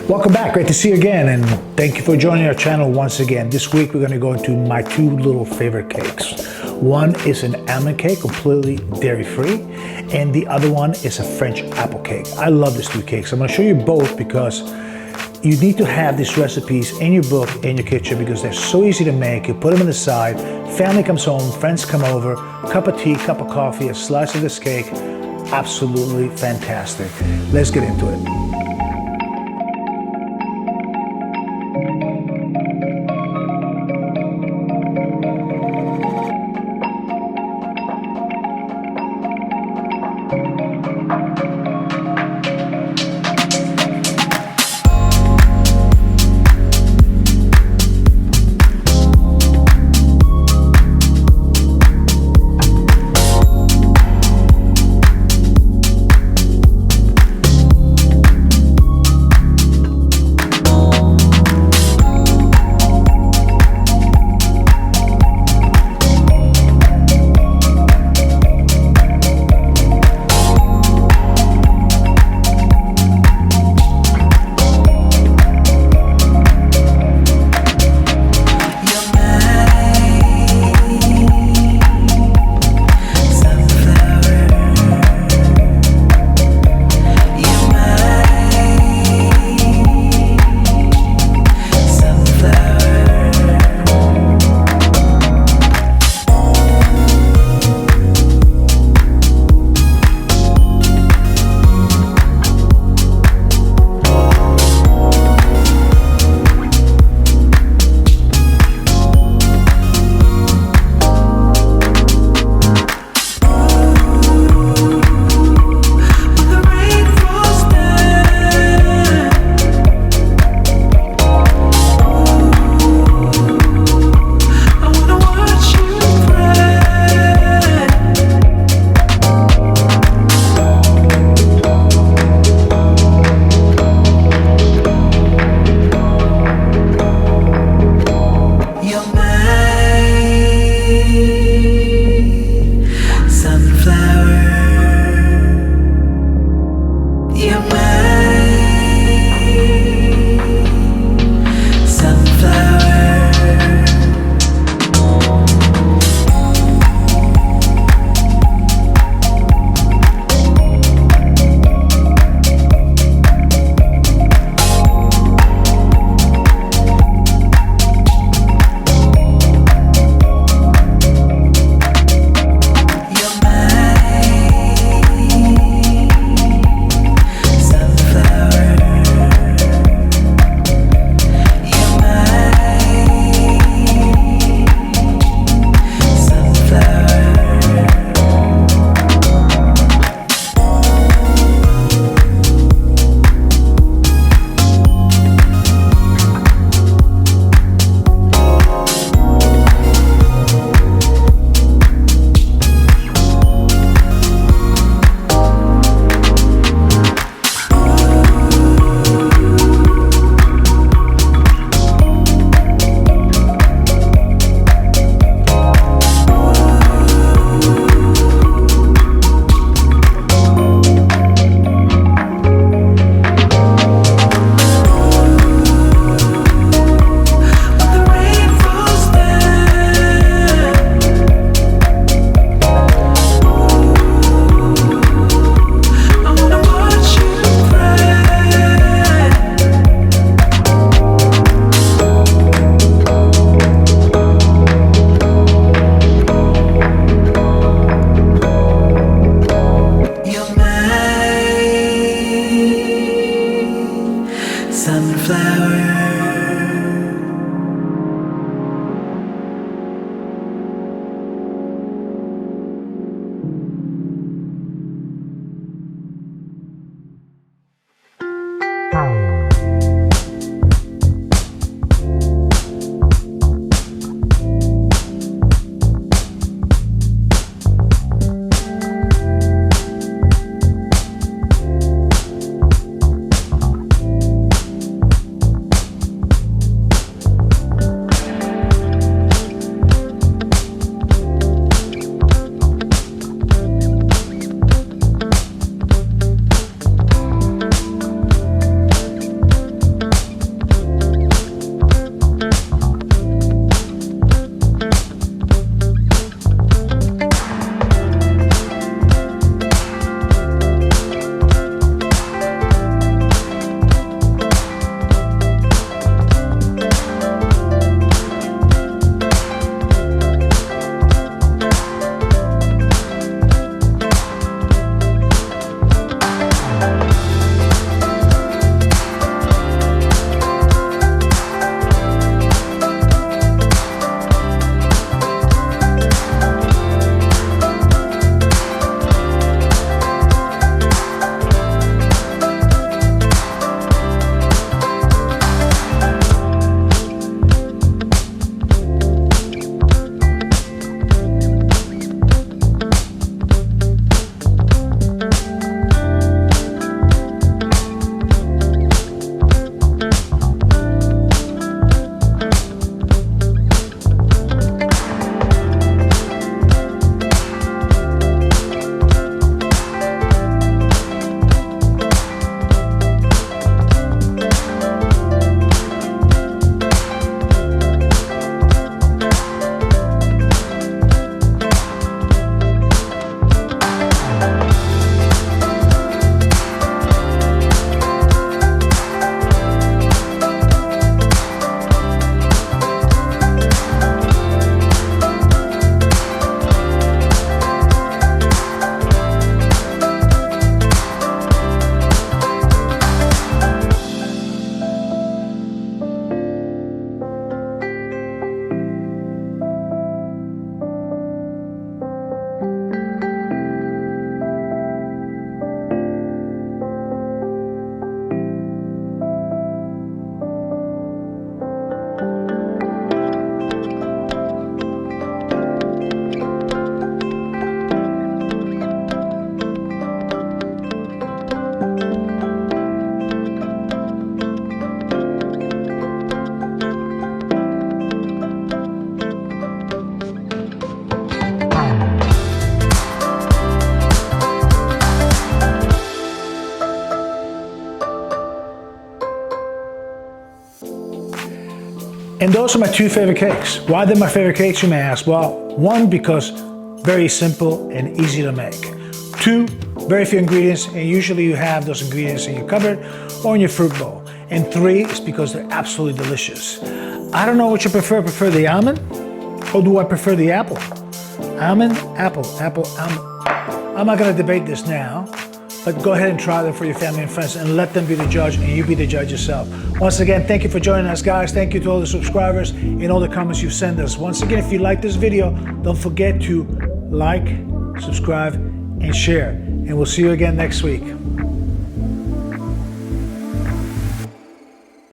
Welcome back, great to see you again, and thank you for joining our channel once again. This week we're going to go into my two little favorite cakes. One is an almond cake, completely dairy-free, and the other one is a French apple cake. I love these two cakes. I'm going to show you both because you need to have these recipes in your book, in your kitchen, because they're so easy to make. You put them on the side, family comes home, friends come over, cup of tea, cup of coffee, a slice of this cake. Absolutely fantastic. Let's get into it. And those are my two favorite cakes. Why they're my favorite cakes, you may ask? Well, one, because very simple and easy to make. Two, very few ingredients, and usually you have those ingredients in your cupboard or in your fruit bowl. And three is because they're absolutely delicious. I don't know what you prefer. Prefer the almond, or do I prefer the apple? Almond, apple, almond. I'm not gonna debate this now, but go ahead and try them for your family and friends and let them be the judge and you be the judge yourself. Once again, thank you for joining us, guys. Thank you to all the subscribers and all the comments you send us. Once again, if you like this video, don't forget to like, subscribe, and share. And we'll see you again next week.